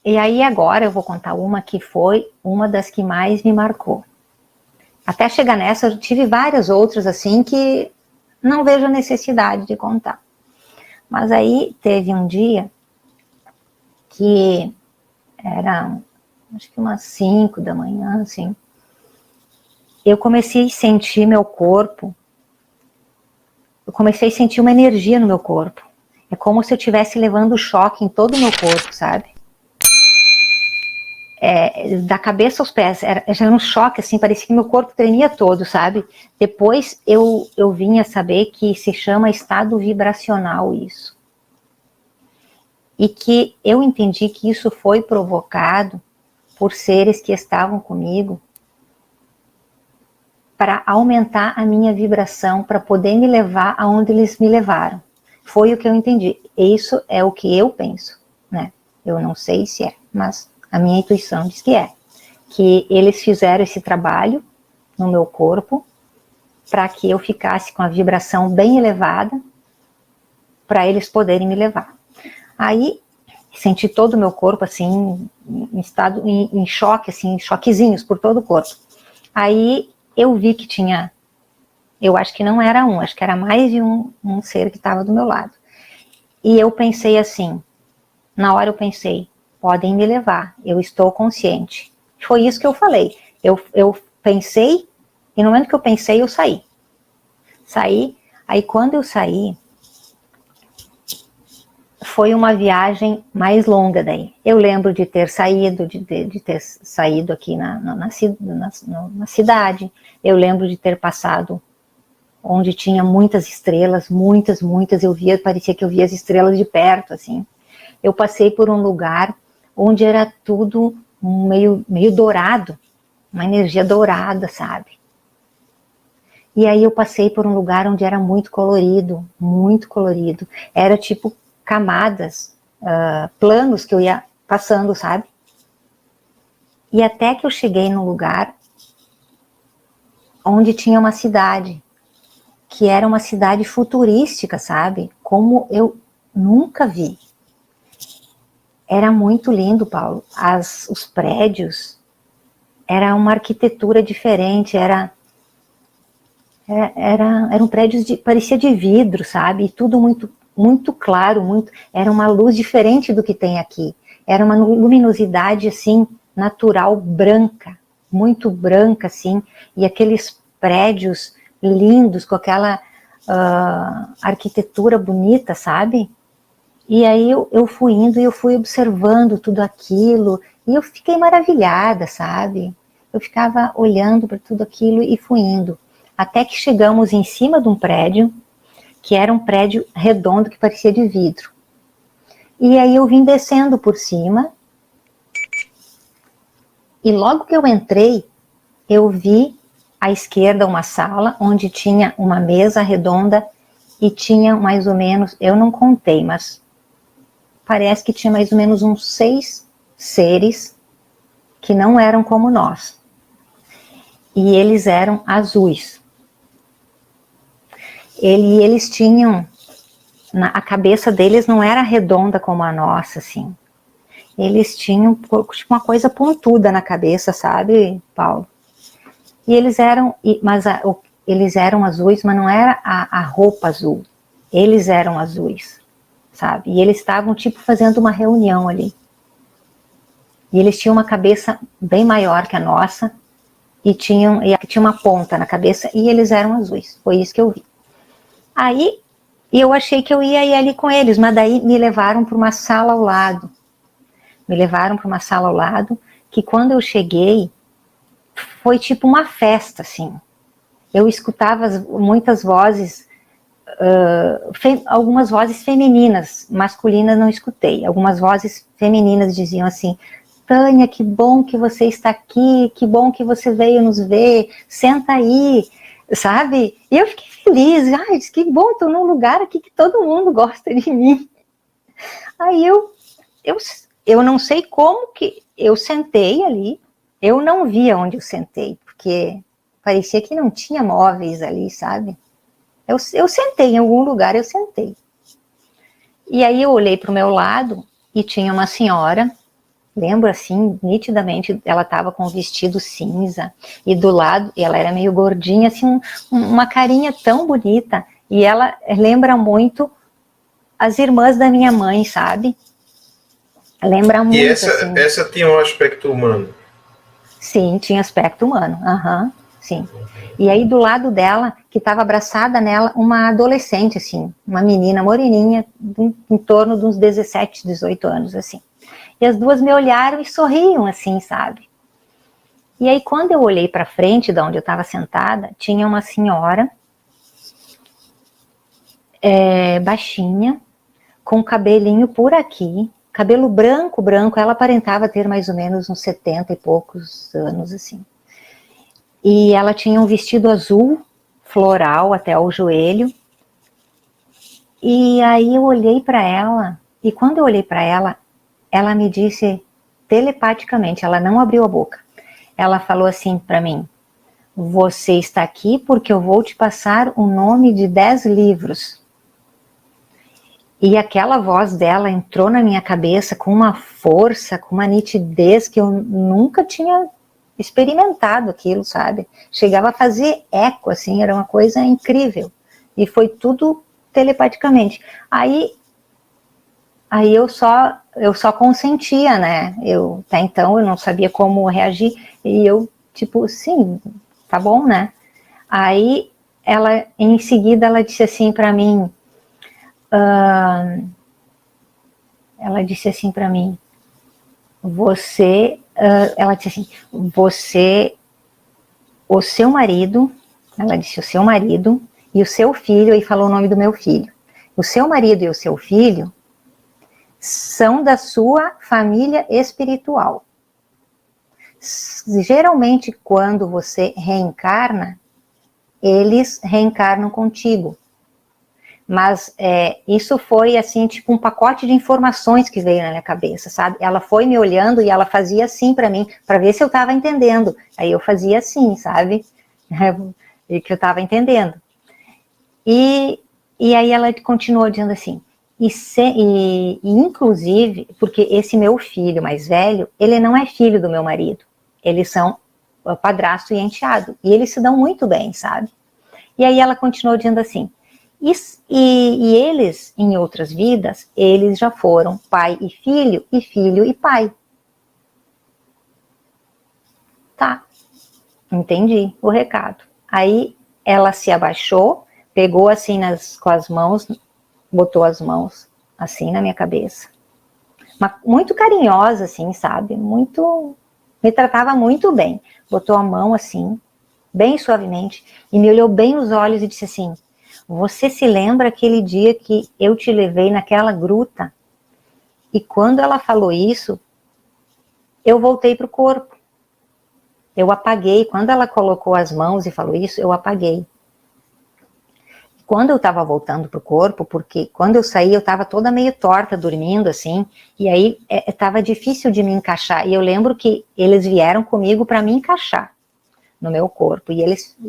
E aí agora eu vou contar uma que foi uma das que mais me marcou. Até chegar nessa, eu tive várias outras assim que não vejo a necessidade de contar. Mas aí teve um dia que era, acho que umas 5 da manhã, assim. Eu comecei a sentir meu corpo, eu comecei a sentir uma energia no meu corpo. É como se eu estivesse levando choque em todo o meu corpo, sabe? Da cabeça aos pés, já era um choque, assim, parecia que meu corpo tremia todo, sabe? Depois eu vinha saber que se chama estado vibracional isso. E que eu entendi que isso foi provocado por seres que estavam comigo para aumentar a minha vibração, para poder me levar aonde eles me levaram. Foi o que eu entendi. Isso é o que eu penso, né? Eu não sei se é, mas a minha intuição diz que é. Que eles fizeram esse trabalho no meu corpo para que eu ficasse com a vibração bem elevada para eles poderem me levar. Aí senti todo o meu corpo assim em estado em choque, assim, choquezinhos por todo o corpo. Aí eu vi que tinha, eu acho que não era um, acho que era mais de um ser que estava do meu lado. E eu pensei assim, na hora eu pensei, podem me levar, eu estou consciente. Foi isso que eu falei. Eu pensei, e no momento que eu pensei, eu saí. Saí, aí quando eu saí, foi uma viagem mais longa daí. Eu lembro de ter saído, de ter saído aqui na cidade. Eu lembro de ter passado onde tinha muitas estrelas, muitas, eu via, parecia que eu via as estrelas de perto, assim. Eu passei por um lugar onde era tudo meio dourado, uma energia dourada, sabe? E aí eu passei por um lugar onde era muito colorido, era tipo camadas, planos que eu ia passando, sabe? E até que eu cheguei num lugar onde tinha uma cidade, que era uma cidade futurística, sabe? Como eu nunca vi. Era muito lindo, Paulo. Os prédios, era uma arquitetura diferente, eram prédios parecia de vidro, sabe? E tudo muito claro, era uma luz diferente do que tem aqui. Era uma luminosidade, assim, natural, branca, muito branca, assim, e aqueles prédios lindos, com aquela arquitetura bonita, sabe? E aí eu fui indo e eu fui observando tudo aquilo, e eu fiquei maravilhada, sabe? Eu ficava olhando para tudo aquilo e fui indo. Até que chegamos em cima de um prédio, que era um prédio redondo que parecia de vidro. E aí eu vim descendo por cima, e logo que eu entrei, eu vi à esquerda uma sala, onde tinha uma mesa redonda, e tinha mais ou menos, eu não contei, mas parece que tinha mais ou menos uns 6 seres que não eram como nós. E eles eram azuis. Eles tinham, a cabeça deles não era redonda como a nossa, assim. Eles tinham tipo uma coisa pontuda na cabeça, sabe, Paulo? E eles eram, eles eram azuis, mas não era a roupa azul. Eles eram azuis, sabe? E eles estavam tipo fazendo uma reunião ali. E eles tinham uma cabeça bem maior que a nossa, e tinha uma ponta na cabeça, e eles eram azuis. Foi isso que eu vi. Aí eu achei que eu ia ir ali com eles, mas daí me levaram para uma sala ao lado. Que quando eu cheguei, foi tipo uma festa, assim. Eu escutava muitas vozes, algumas vozes femininas, masculinas não escutei. Algumas vozes femininas diziam assim: Tânia, que bom que você está aqui, que bom que você veio nos ver, senta aí, sabe? E eu fiquei feliz, ai, que bom, estou num lugar aqui que todo mundo gosta de mim. Aí eu não sei como que eu sentei ali, eu não via onde eu sentei, porque parecia que não tinha móveis ali, sabe? Eu sentei em algum lugar, eu sentei. E aí eu olhei para o meu lado e tinha uma senhora lembro assim, nitidamente, ela estava com um vestido cinza, e do lado, ela era meio gordinha, assim, uma carinha tão bonita, e ela lembra muito as irmãs da minha mãe, sabe? Lembra E muito, assim. essa tinha um aspecto humano. Sim, tinha aspecto humano, aham, sim. E aí do lado dela, que estava abraçada nela, uma adolescente, assim, uma menina moreninha, em torno de uns 17, 18 anos, assim. E as duas me olharam e sorriam, assim, sabe? E aí quando eu olhei para frente, de onde eu estava sentada, tinha uma senhora, baixinha, com cabelinho por aqui, cabelo branco, branco, ela aparentava ter mais ou menos uns 70 e poucos anos, assim. E ela tinha um vestido azul, floral, até o joelho. E aí eu olhei para ela, e quando eu olhei para ela, ela me disse telepaticamente, ela não abriu a boca. Ela falou assim para mim: você está aqui porque eu vou te passar o nome de 10 livros. E aquela voz dela entrou na minha cabeça com uma força, com uma nitidez que eu nunca tinha experimentado aquilo, sabe? Chegava a fazer eco, assim, era uma coisa incrível. E foi tudo telepaticamente. Aí eu só consentia, né? Até então eu não sabia como reagir, e eu, tipo, sim, tá bom, né? Aí em seguida, ela disse assim para mim, ela disse assim para mim, ela disse assim, o seu marido, ela disse o seu marido e o seu filho, e falou o nome do meu filho. O seu marido e o seu filho são da sua família espiritual. Geralmente, quando você reencarna, eles reencarnam contigo. Mas isso foi assim, tipo um pacote de informações que veio na minha cabeça, sabe? Ela foi me olhando e ela fazia assim para mim, para ver se eu estava entendendo. Aí eu fazia assim, sabe? E que eu estava entendendo. E aí ela continuou dizendo assim, e inclusive, porque esse meu filho mais velho, ele não é filho do meu marido. Eles são padrasto e enteado. E eles se dão muito bem, sabe? E aí ela continuou dizendo assim, e eles, em outras vidas, eles já foram pai e filho e pai. Tá, entendi o recado. Aí ela se abaixou, pegou assim com as mãos, botou as mãos assim na minha cabeça. Muito carinhosa, assim, sabe? Me tratava muito bem. Botou a mão assim, bem suavemente, e me olhou bem nos olhos e disse assim, você se lembra aquele dia que eu te levei naquela gruta? E quando ela falou isso, eu voltei para o corpo. Eu apaguei. Quando ela colocou as mãos e falou isso, eu apaguei. Quando eu estava voltando para o corpo, porque quando eu saí eu estava toda meio torta, dormindo assim, e aí estava difícil de me encaixar. E eu lembro que eles vieram comigo para me encaixar no meu corpo, e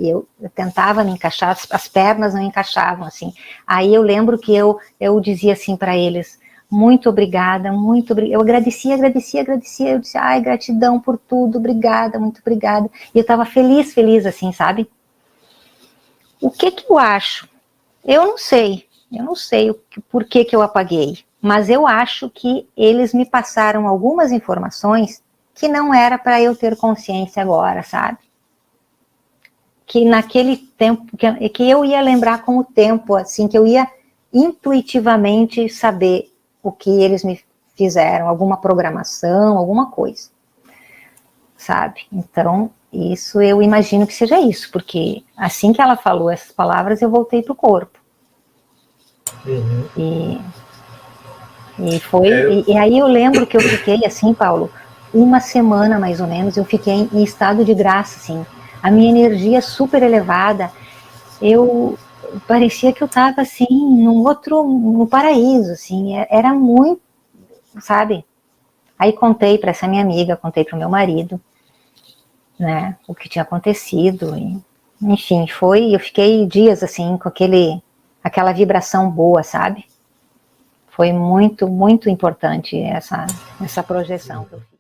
eu tentava me encaixar, as pernas não encaixavam, assim. Aí eu lembro que eu dizia assim para eles, muito obrigada, eu agradecia, eu disse, ai, gratidão por tudo, obrigada, muito obrigada, e eu estava feliz, assim, sabe? O que eu acho? Eu não sei por que eu apaguei, mas eu acho que eles me passaram algumas informações que não era para eu ter consciência agora, sabe? Que naquele tempo, que eu ia lembrar com o tempo, assim, que eu ia intuitivamente saber o que eles me fizeram, alguma programação, alguma coisa, sabe? Então, isso eu imagino que seja isso, porque assim que ela falou essas palavras, eu voltei pro corpo. Uhum. E aí eu lembro que eu fiquei assim, Paulo, uma semana mais ou menos, eu fiquei em estado de graça, assim, a minha energia super elevada, eu parecia que eu estava assim no paraíso, assim, era muito, sabe? Aí contei para essa minha amiga, contei para o meu marido, né, o que tinha acontecido, e, enfim, eu fiquei dias assim com aquela vibração boa, sabe? Foi muito, muito importante essa projeção que eu fiz.